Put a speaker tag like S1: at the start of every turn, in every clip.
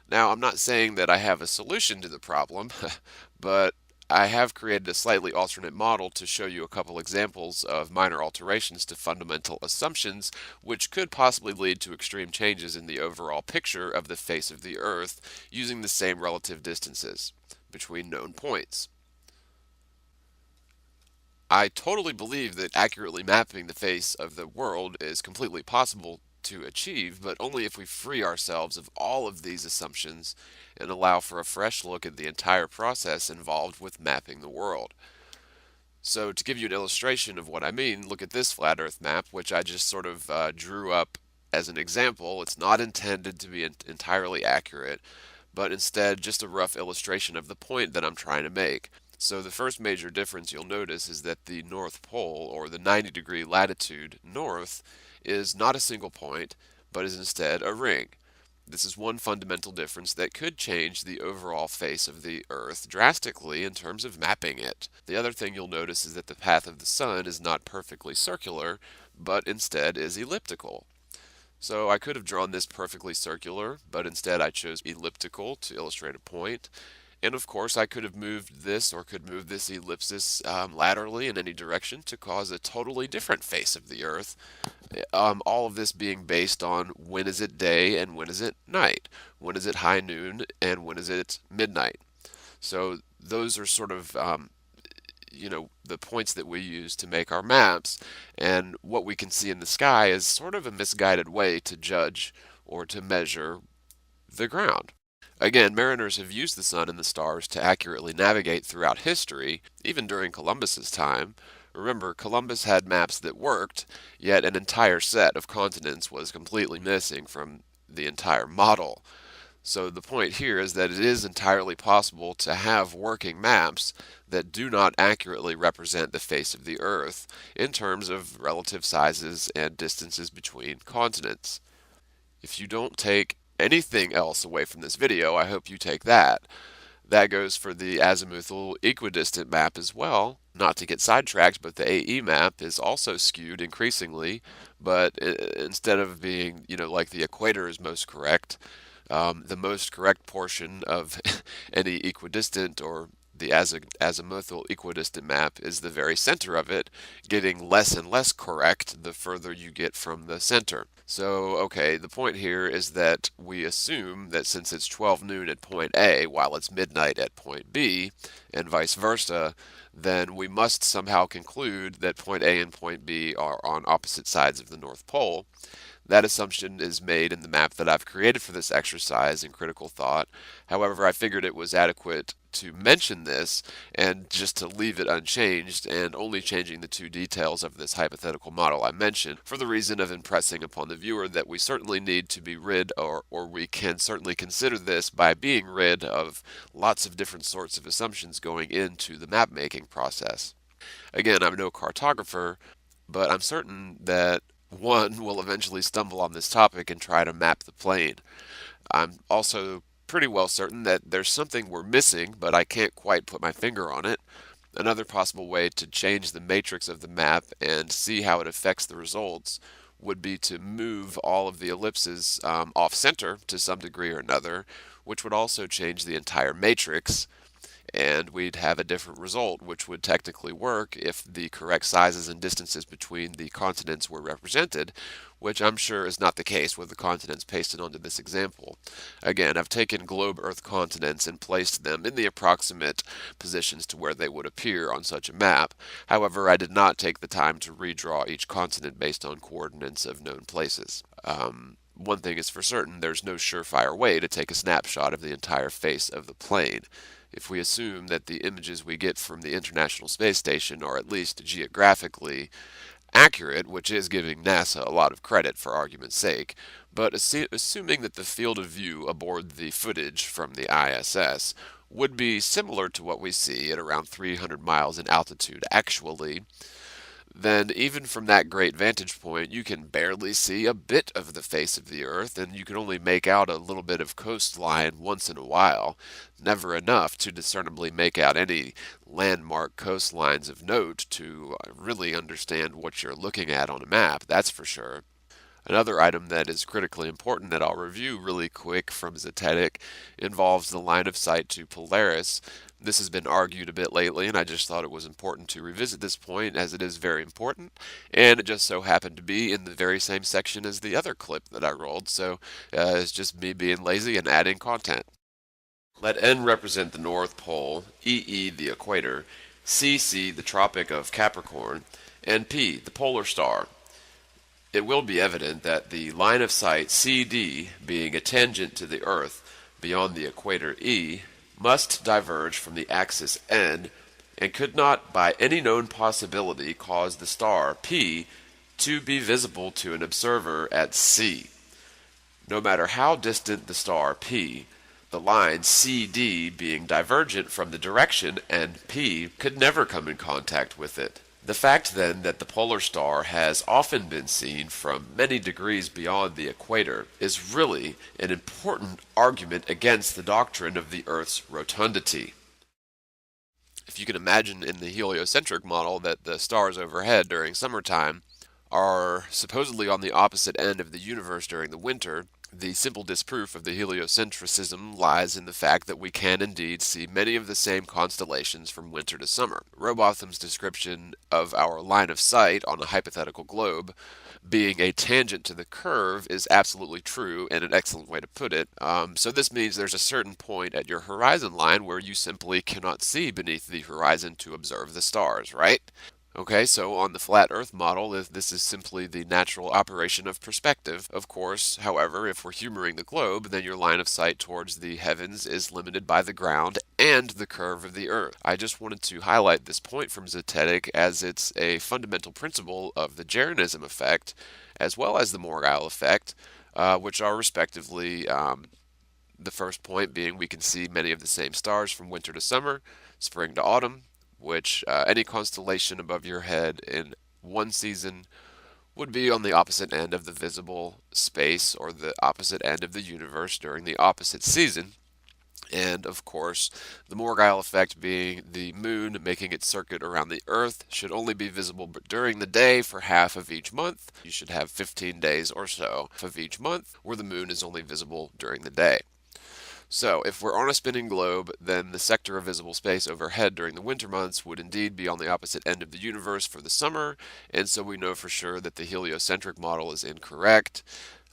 S1: Now, I'm not saying that I have a solution to the problem, but I have created a slightly alternate model to show you a couple examples of minor alterations to fundamental assumptions, which could possibly lead to extreme changes in the overall picture of the face of the Earth using the same relative distances between known points. I totally believe that accurately mapping the face of the world is completely possible to achieve, but only if we free ourselves of all of these assumptions and allow for a fresh look at the entire process involved with mapping the world. So, to give you an illustration of what I mean, look at this flat Earth map, which I just sort of drew up as an example. It's not intended to be entirely accurate, but instead just a rough illustration of the point that I'm trying to make. So the first major difference you'll notice is that the North Pole, or the 90-degree latitude north, is not a single point, but is instead a ring. This is one fundamental difference that could change the overall face of the Earth drastically in terms of mapping it. The other thing you'll notice is that the path of the sun is not perfectly circular, but instead is elliptical. So I could have drawn this perfectly circular, but instead I chose elliptical to illustrate a point. And of course, I could have moved this or could move this ellipsis laterally in any direction to cause a totally different face of the Earth. All of this being based on when is it day and when is it night, when is it high noon and when is it midnight. So those are sort of the points that we use to make our maps, and what we can see in the sky is sort of a misguided way to judge or to measure the ground. Again, mariners have used the sun and the stars to accurately navigate throughout history, even during Columbus's time. Remember, Columbus had maps that worked, yet an entire set of continents was completely missing from the entire model. So the point here is that it is entirely possible to have working maps that do not accurately represent the face of the Earth in terms of relative sizes and distances between continents. If you don't take anything else away from this video, I hope you take that. That goes for the azimuthal equidistant map as well. Not to get sidetracked, but the AE map is also skewed increasingly, but instead of being, like the equator is most correct, the most correct portion of any equidistant or the azimuthal equidistant map is the very center of it, getting less and less correct the further you get from the center. So, okay, the point here is that we assume that since it's 12 noon at point A while it's midnight at point B, and vice versa, then we must somehow conclude that point A and point B are on opposite sides of the North Pole. That assumption is made in the map that I've created for this exercise in critical thought. However, I figured it was adequate to mention this and just to leave it unchanged and only changing the two details of this hypothetical model I mentioned for the reason of impressing upon the viewer that we certainly need to be rid, or we can certainly consider this by being rid of lots of different sorts of assumptions going into the map making process. Again, I'm no cartographer, but I'm certain that one will eventually stumble on this topic and try to map the plane. I'm also pretty well certain that there's something we're missing, but I can't quite put my finger on it. Another possible way to change the matrix of the map and see how it affects the results would be to move all of the ellipses off center to some degree or another, which would also change the entire matrix, and we'd have a different result, which would technically work if the correct sizes and distances between the continents were represented, which I'm sure is not the case with the continents pasted onto this example. Again, I've taken globe Earth continents and placed them in the approximate positions to where they would appear on such a map. However, I did not take the time to redraw each continent based on coordinates of known places. One thing is for certain, there's no surefire way to take a snapshot of the entire face of the plane. If we assume that the images we get from the International Space Station are at least geographically accurate, which is giving NASA a lot of credit for argument's sake, but assuming that the field of view aboard the footage from the ISS would be similar to what we see at around 300 miles in altitude actually, then even from that great vantage point, you can barely see a bit of the face of the Earth, and you can only make out a little bit of coastline once in a while, never enough to discernibly make out any landmark coastlines of note to really understand what you're looking at on a map, that's for sure. Another item that is critically important that I'll review really quick from Zetetic involves the line of sight to Polaris. This has been argued a bit lately, and I just thought it was important to revisit this point as it is very important, and it just so happened to be in the very same section as the other clip that I rolled, so it's just me being lazy and adding content. Let N represent the North Pole, EE the equator, CC the Tropic of Capricorn, and P the polar star. It will be evident that the line of sight CD, being a tangent to the Earth beyond the equator E, must diverge from the axis N and could not by any known possibility cause the star P to be visible to an observer at C. No matter how distant the star P, the line CD being divergent from the direction NP could never come in contact with it. The fact then that the polar star has often been seen from many degrees beyond the equator is really an important argument against the doctrine of the Earth's rotundity. If you can imagine in the heliocentric model that the stars overhead during summertime are supposedly on the opposite end of the universe during the winter, the simple disproof of the heliocentrism lies in the fact that we can indeed see many of the same constellations from winter to summer. Rowbotham's description of our line of sight on a hypothetical globe being a tangent to the curve is absolutely true and an excellent way to put it. So this means there's a certain point at your horizon line where you simply cannot see beneath the horizon to observe the stars, right? Okay, so on the flat Earth model, this is simply the natural operation of perspective. Of course, however, if we're humoring the globe, then your line of sight towards the heavens is limited by the ground and the curve of the Earth. I just wanted to highlight this point from Zetetic as it's a fundamental principle of the Jeranism effect, as well as the Morgile effect, which are respectively the first point being we can see many of the same stars from winter to summer, spring to autumn, which any constellation above your head in one season would be on the opposite end of the visible space or the opposite end of the universe during the opposite season. And of course, the Morgile effect being the moon making its circuit around the Earth should only be visible during the day for half of each month. You should have 15 days or so of each month where the moon is only visible during the day. So, if we're on a spinning globe, then the sector of visible space overhead during the winter months would indeed be on the opposite end of the universe for the summer, and so we know for sure that the heliocentric model is incorrect.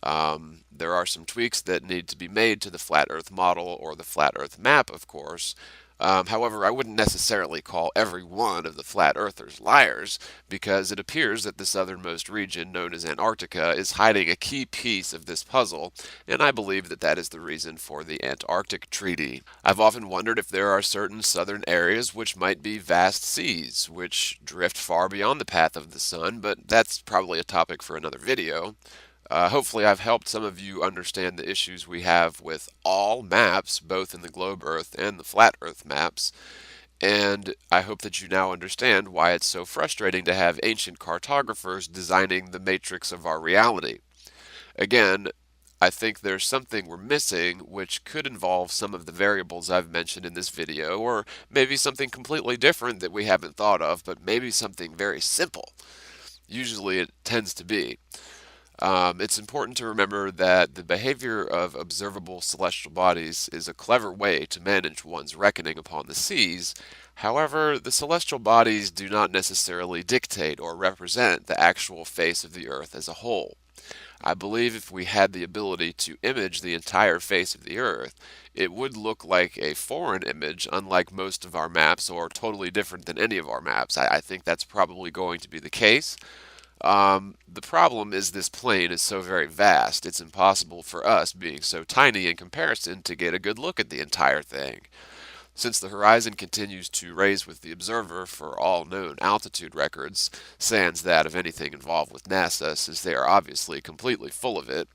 S1: There are some tweaks that need to be made to the flat Earth model or the flat Earth map, of course. However, I wouldn't necessarily call every one of the flat earthers liars, because it appears that the southernmost region, known as Antarctica, is hiding a key piece of this puzzle, and I believe that that is the reason for the Antarctic Treaty. I've often wondered if there are certain southern areas which might be vast seas, which drift far beyond the path of the sun, but that's probably a topic for another video. Hopefully I've helped some of you understand the issues we have with all maps, both in the globe Earth and the flat Earth maps, and I hope that you now understand why it's so frustrating to have ancient cartographers designing the matrix of our reality. Again, I think there's something we're missing which could involve some of the variables I've mentioned in this video, or maybe something completely different that we haven't thought of, but maybe something very simple. Usually it tends to be. It's important to remember that the behavior of observable celestial bodies is a clever way to manage one's reckoning upon the seas. However, the celestial bodies do not necessarily dictate or represent the actual face of the Earth as a whole. I believe if we had the ability to image the entire face of the Earth, it would look like a foreign image, unlike most of our maps, or totally different than any of our maps. I think that's probably going to be the case. The problem is this plane is so very vast, it's impossible for us, being so tiny in comparison, to get a good look at the entire thing. Since the horizon continues to raise with the observer for all known altitude records, sans that of anything involved with NASA, since they are obviously completely full of it,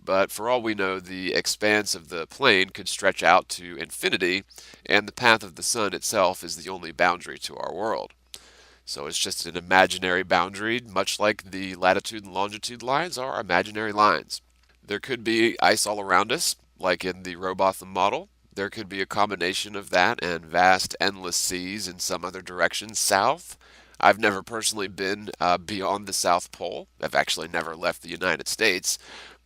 S1: but for all we know, the expanse of the plane could stretch out to infinity, and the path of the sun itself is the only boundary to our world. So it's just an imaginary boundary, much like the latitude and longitude lines are imaginary lines. There could be ice all around us, like in the Rowbotham model. There could be a combination of that and vast, endless seas in some other direction south. I've never personally been beyond the South Pole. I've actually never left the United States,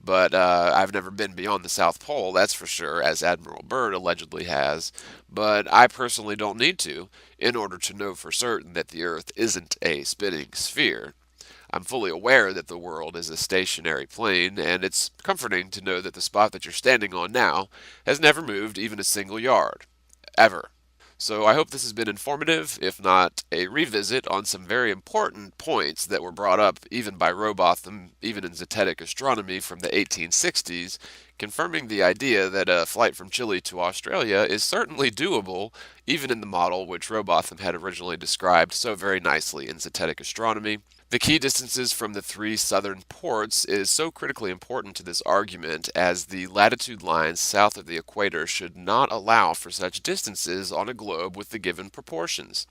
S1: but I've never been beyond the South Pole, that's for sure, as Admiral Byrd allegedly has. But I personally don't need to in order to know for certain that the Earth isn't a spinning sphere. I'm fully aware that the world is a stationary plane, and it's comforting to know that the spot that you're standing on now has never moved even a single yard. Ever. So I hope this has been informative, if not a revisit on some very important points that were brought up even by Robotham, even in Zetetic astronomy from the 1860s, confirming the idea that a flight from Chile to Australia is certainly doable, even in the model which Robotham had originally described so very nicely in Zetetic astronomy. The key distances from the three southern ports is so critically important to this argument, as the latitude lines south of the equator should not allow for such distances on a globe with the given proportions.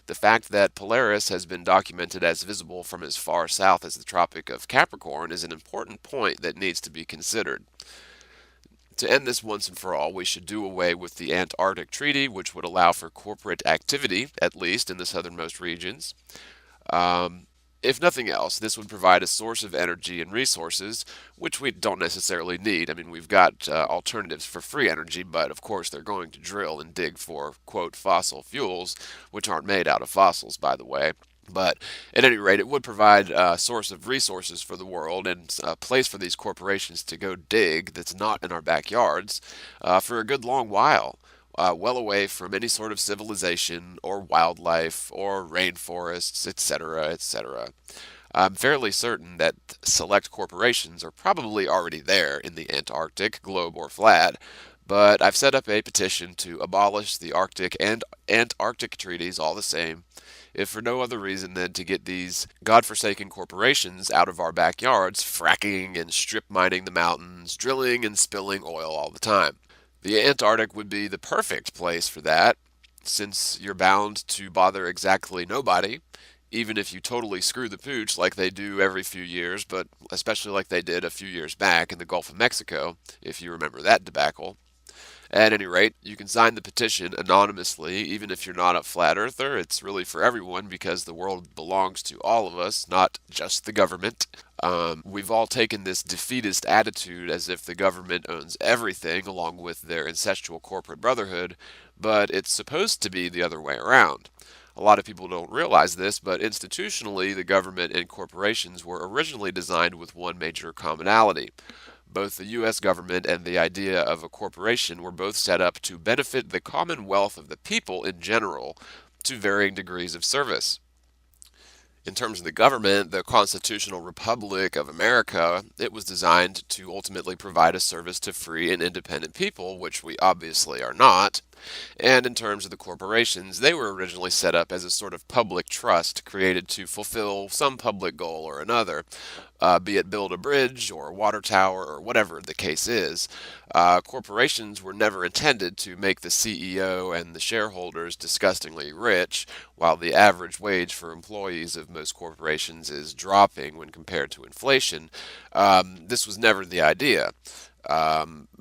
S1: The fact that Polaris has been documented as visible from as far south as the Tropic of Capricorn is an important point that needs to be considered. To end this once and for all, we should do away with the Antarctic Treaty, which would allow for corporate activity, at least in the southernmost regions. Um, if nothing else, this would provide a source of energy and resources, which we don't necessarily need. I mean, we've got alternatives for free energy, but of course they're going to drill and dig for, quote, fossil fuels, which aren't made out of fossils, by the way. But at any rate, it would provide a source of resources for the world and a place for these corporations to go dig that's not in our backyards for a good long while, well away from any sort of civilization or wildlife or rainforests, etc., etc. I'm fairly certain that select corporations are probably already there in the Antarctic, globe or flat, but I've set up a petition to abolish the Arctic and Antarctic treaties all the same, if for no other reason than to get these godforsaken corporations out of our backyards, fracking and strip mining the mountains, drilling and spilling oil all the time. The Antarctic would be the perfect place for that, since you're bound to bother exactly nobody, even if you totally screw the pooch like they do every few years, but especially like they did a few years back in the Gulf of Mexico, if you remember that debacle. At any rate, you can sign the petition anonymously, even if you're not a flat earther. It's really for everyone because the world belongs to all of us, not just the government. We've all taken this defeatist attitude as if the government owns everything, along with their incestual corporate brotherhood, but it's supposed to be the other way around. A lot of people don't realize this, but institutionally, the government and corporations were originally designed with one major commonality. Both the U.S. government and the idea of a corporation were both set up to benefit the commonwealth of the people in general to varying degrees of service. In terms of the government, the Constitutional Republic of America, it was designed to ultimately provide a service to free and independent people, which we obviously are not. And in terms of the corporations, they were originally set up as a sort of public trust created to fulfill some public goal or another, be it build a bridge or a water tower or whatever the case is. Corporations were never intended to make the CEO and the shareholders disgustingly rich, while the average wage for employees of most corporations is dropping when compared to inflation. This was never the idea.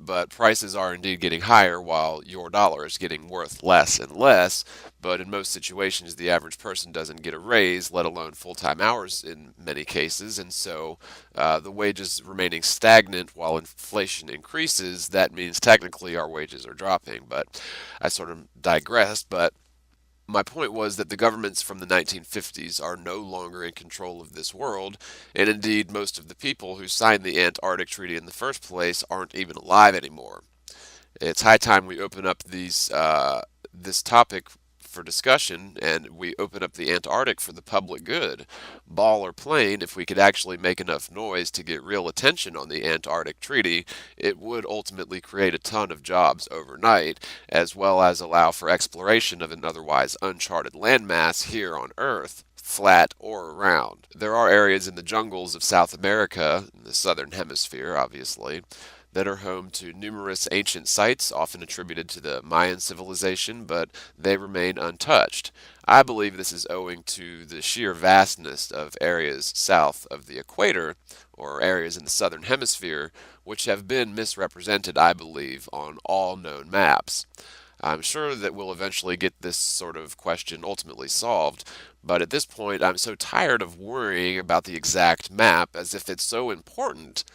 S1: But prices are indeed getting higher while your dollar is getting worth less and less. But in most situations, the average person doesn't get a raise, let alone full-time hours in many cases. And so the wages remaining stagnant while inflation increases, that means technically our wages are dropping. But I sort of digressed. But my point was that the governments from the 1950s are no longer in control of this world, and indeed most of the people who signed the Antarctic Treaty in the first place aren't even alive anymore. It's high time we open up this topic for discussion, and we open up the Antarctic for the public good. Ball or plain, if we could actually make enough noise to get real attention on the Antarctic Treaty, it would ultimately create a ton of jobs overnight, as well as allow for exploration of an otherwise uncharted landmass here on Earth, flat or round. There are areas in the jungles of South America, in the southern hemisphere, obviously, that are home to numerous ancient sites, often attributed to the Mayan civilization, but they remain untouched. I believe this is owing to the sheer vastness of areas south of the equator, or areas in the southern hemisphere, which have been misrepresented, I believe, on all known maps. I'm sure that we'll eventually get this sort of question ultimately solved, but at this point I'm so tired of worrying about the exact map as if it's so important